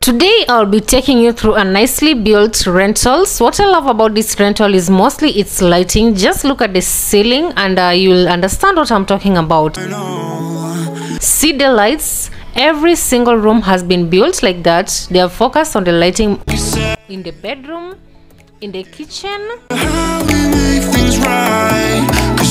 Today I'll be taking you through a nicely built rentals. What I love about this rental is mostly its lighting. Just look at the ceiling and you'll understand what I'm talking about. See the lights? Every single room has been built like that. They are focused on the lighting in the bedroom, in the kitchen.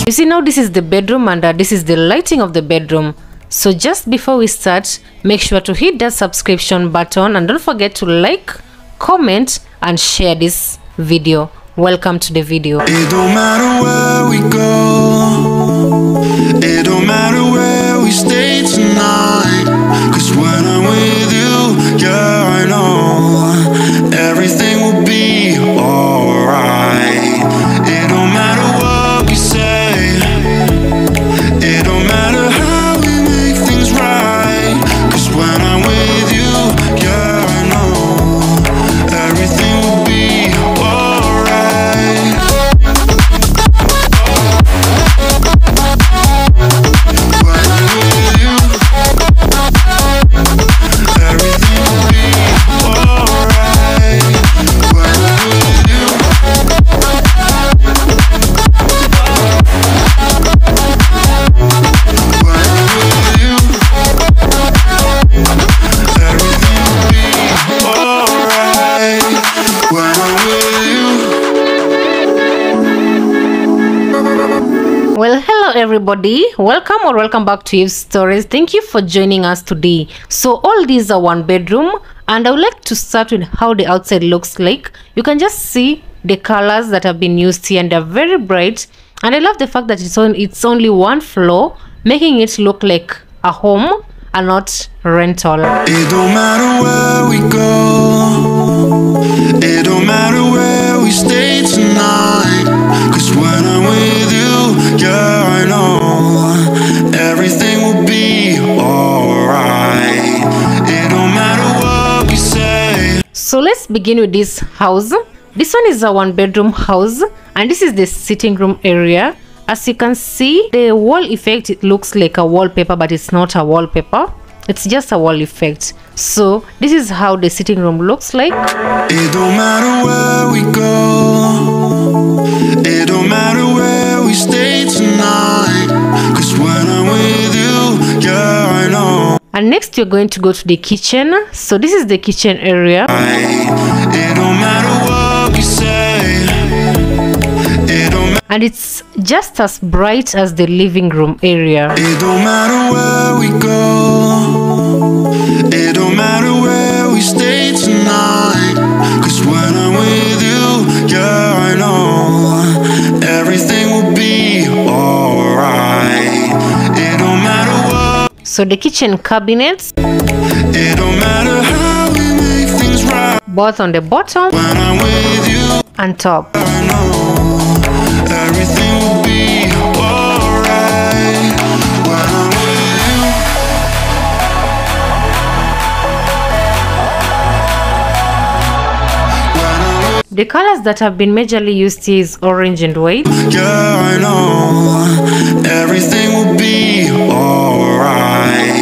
You see, now this is the bedroom and this is the lighting of the bedroom. So just before we start, make sure to hit that subscription button and don't forget to like, comment and share this video. Welcome to the video. It don't matter where we go, it don't matter where we stay tonight, 'cause when I'm with you, yeah, I know everything will be alright. It don't matter what we say, it don't matter how we make things right, 'cause when I'm with you, yeah, I know everything will be alright. When I'm with you, everything will be alright. When I'm with you, when I'm with you, everything will be alright. When I'm with you. Well, hello everybody, welcome back to Eve's Stories. Thank you for joining us today. So all these are one bedroom and I would like to start with how the outside looks like. You can just see the colors that have been used here and they're very bright, and I love the fact that it's only one floor, making it look like a home and not rental. It don't matter where we go, it don't matter where we stay tonight, 'cause when I'm with you, yeah, I know everything will be alright. It don't matter what we say. So let's begin with this house. This one is a one bedroom house and this is the sitting room area. As you can see, the wall effect, it looks like a wallpaper, but it's not a wallpaper, it's just a wall effect. So this is how the sitting room looks like. It don't matter where we go, it don't matter where we stay tonight, 'cause when I'm with you, yeah, I know. And next you're going to go to the kitchen. So this is the kitchen area. It don't matter what we say, it don't And it's just as bright as the living room area. It don't matter where we go, it don't matter where we stay tonight, 'cause when I'm with you, yeah, I know everything will be alright. It don't matter what, So the kitchen cabinets, it don't matter how we make things right. both on the bottom When I'm with you, and top. I know everything will be alright. When I'm with you, when I'm with The colors that have been majorly used here is orange and white. yeah, I know everything will be alright.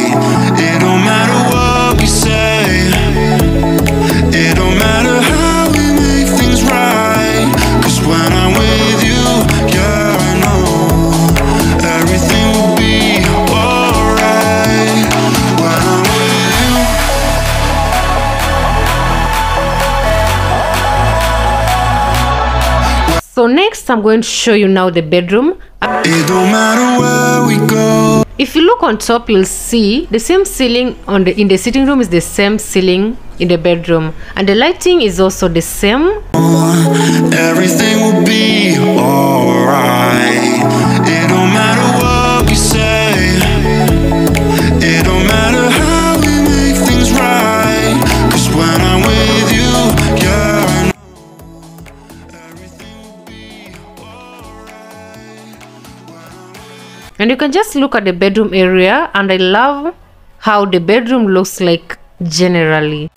It don't matter what we say, it don't matter how we make things right, 'cause when I'm with you, yeah, I know everything will be alright. When I'm with you, So next I'm going to show you now the bedroom. it don't matter where we go. If you look on top, you'll see the same ceiling in the sitting room is the same ceiling in the bedroom, and the lighting is also the same. Everything will be alright. It don't matter what we say, it don't matter how we make things right, 'cause when I'm with you, yeah, I know everything will be alright. And you can just look at the bedroom area, and I love how the bedroom looks like generally.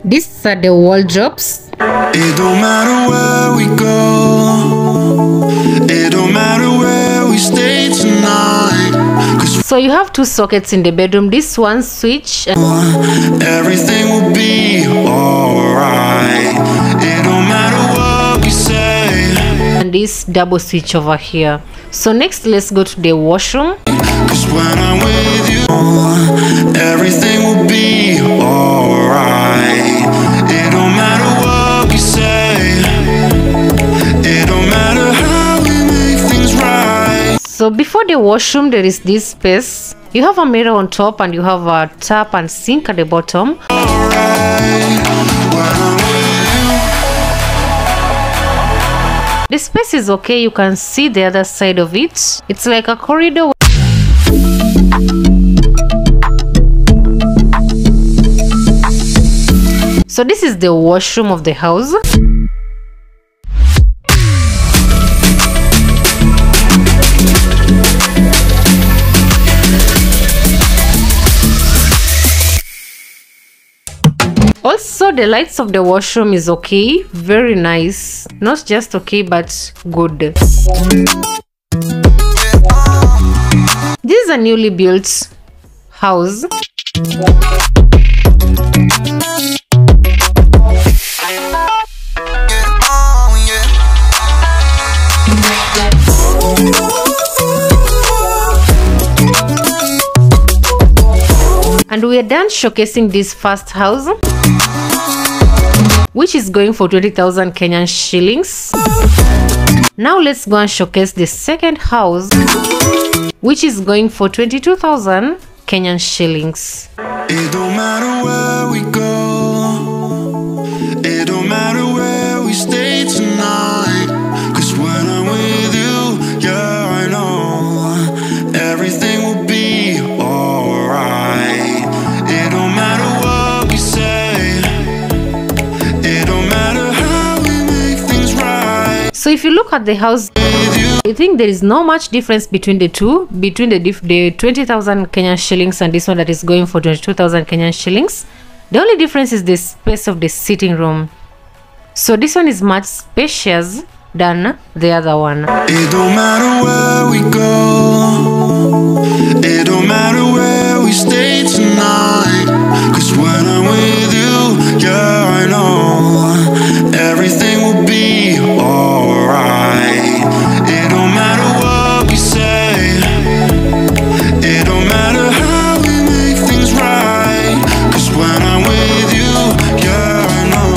These are the wardrobes. It don't matter where we go, it don't matter where we stay tonight, 'cause So you have two sockets in the bedroom. This one switch. Everything will be alright. It don't matter what we say. And this double switch over here. So next, let's go to the washroom. 'Cause when I'm with you, everything will be alright. It don't matter what we say. It don't matter how we make things right. So before the washroom, there is this space. You have a mirror on top and you have a tap and sink at the bottom. Alright. When I'm with you. The space is okay. You can see the other side of it. It's like a corridor. So this is the washroom of the house. Also, the lights of the washroom is okay, very nice. Not just okay, but good. This is a newly built house. And we are done showcasing this first house, which is going for 20,000 Kenyan shillings. Now let's go and showcase the second house, which is going for 22,000 Kenyan shillings. It don't matter where we go. It don't matter where we stay tonight. 'Cause when I'm with you, yeah, I know everything will be alright. It don't matter what we say. It don't matter how we make things right. So if you look at the house, I think there is no much difference between the two, between the 20,000 Kenyan shillings and this one that is going for 22,000 Kenyan shillings. The only difference is the space of the sitting room. So this one is much spacious than the other one. It don't matter where we go. It don't matter where we stay tonight. 'Cause when I'm with you, yeah, I know everything will be alright. It don't matter what we say. It don't matter how we make things right. 'Cause when I'm with you, yeah, I know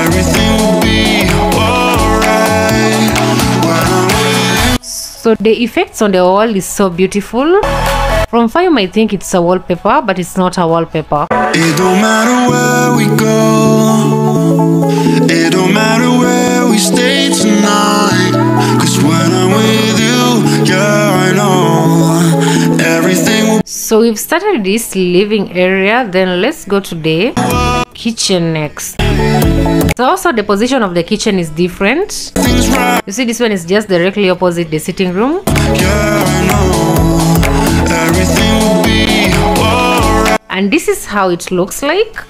everything will be alright. When I'm with you. So the effects on the wall is so beautiful. From far you might think it's a wallpaper, but it's not a wallpaper. It don't matter where we go. It don't matter where we stay tonight. 'Cause when I'm with you, yeah, I know everything will So we've started this living area, then let's go to the kitchen next. So also the position of the kitchen is different. things right. You see, this one is just directly opposite the sitting room. Yeah, I know everything will be alright. And this is how it looks like.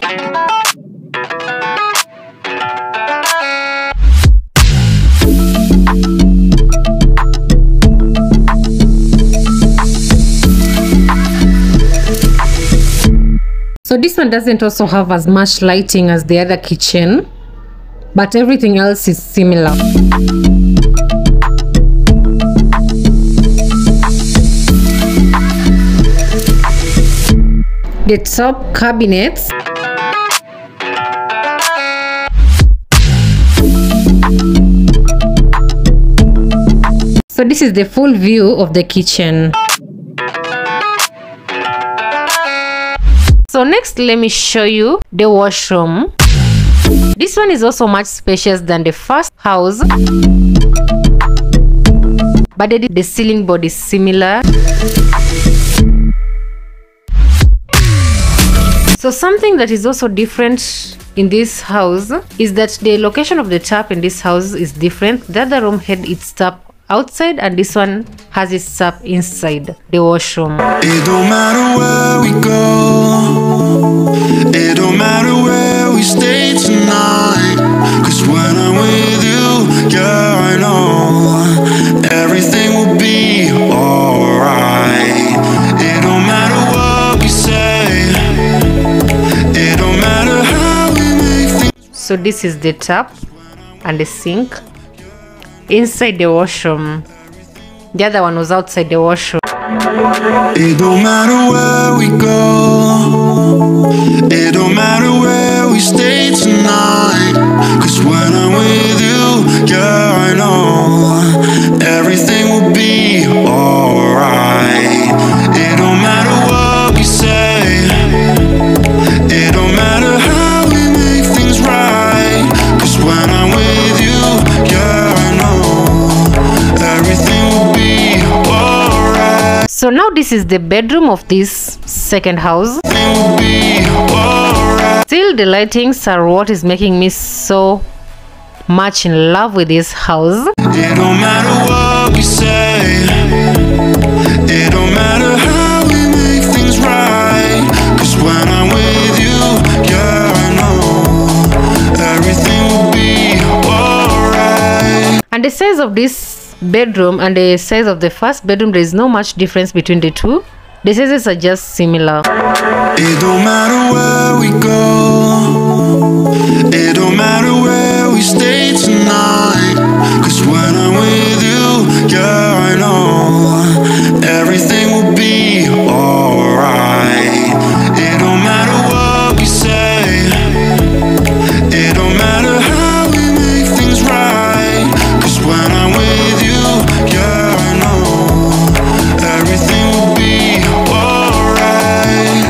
So this one doesn't also have as much lighting as the other kitchen, but everything else is similar. The top cabinets so this is the full view of the kitchen. So next, let me show you the washroom. This one is also much spacious than the first house, but the ceiling board is similar. So something that is also different in this house is that the location of the tap in this house is different. The other room had its tap outside and this one has its tap inside the washroom. It don't matter where we go. It don't matter where we stay tonight. 'Cause when I'm with you, yeah, I know everything will be alright. So this is the tap and the sink inside the washroom. The other one was outside the washroom. It don't matter where we go, it don't matter where we stay tonight, 'cause when I'm with you, yeah, I know everything will be alright. It don't matter what we say, it don't matter how we make things right, 'cause when I'm with you, yeah, I know everything will be alright. So now this is the bedroom of this second house. Still the lightings are what is making me so much in love with this house. It don't matter what we say, it don't matter how we make things right, 'cause when I'm with you, yeah, I know everything will be alright. And the size of this bedroom and the size of the first bedroom, there is no much difference between the two. The sizes are just similar. It don't matter where we go, it don't matter where we stay tonight, 'cause when I'm with you, yeah, I know everything will be alright. It don't matter what we say, it don't matter how we make things right, 'cause when I'm with you, yeah, I know everything will be alright.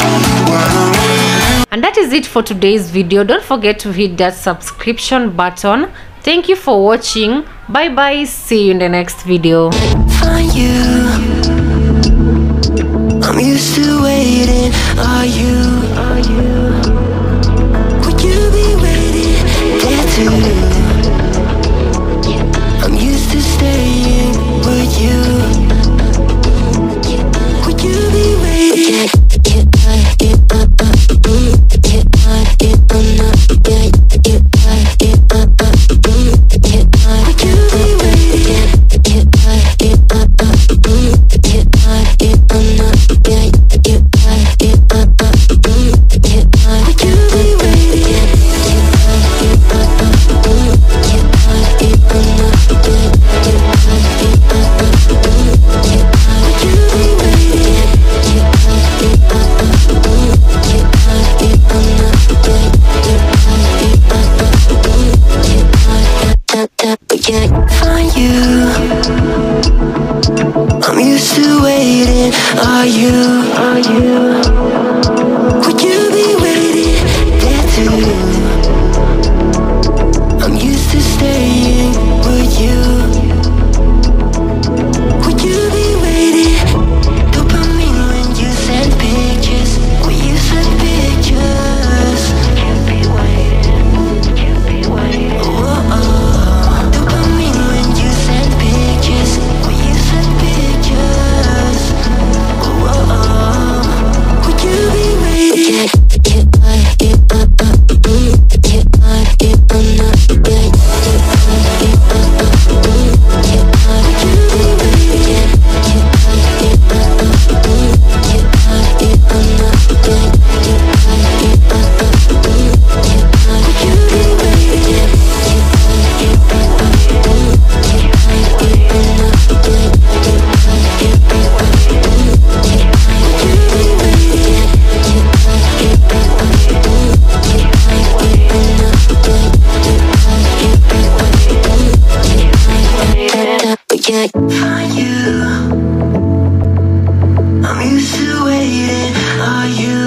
When I'm with you. And that is it for today's video. Don't forget to hit that subscription button. Thank you for watching. Bye bye. See you in the next video. Find you. I'm used to waiting. Are you? Would you be waiting there too? I'm used to staying. Would you? Would you be waiting? Find you. I'm used to waiting. Are you? Would you be waiting there too? I'm used to staying. Would you? Would you be waiting? Dopamine when you send pictures. When you send pictures. Can't be waiting. Can't be waiting. Dopamine when you send pictures. When you send pictures. Would you be waiting? Find you. I'm used to waiting. Are you?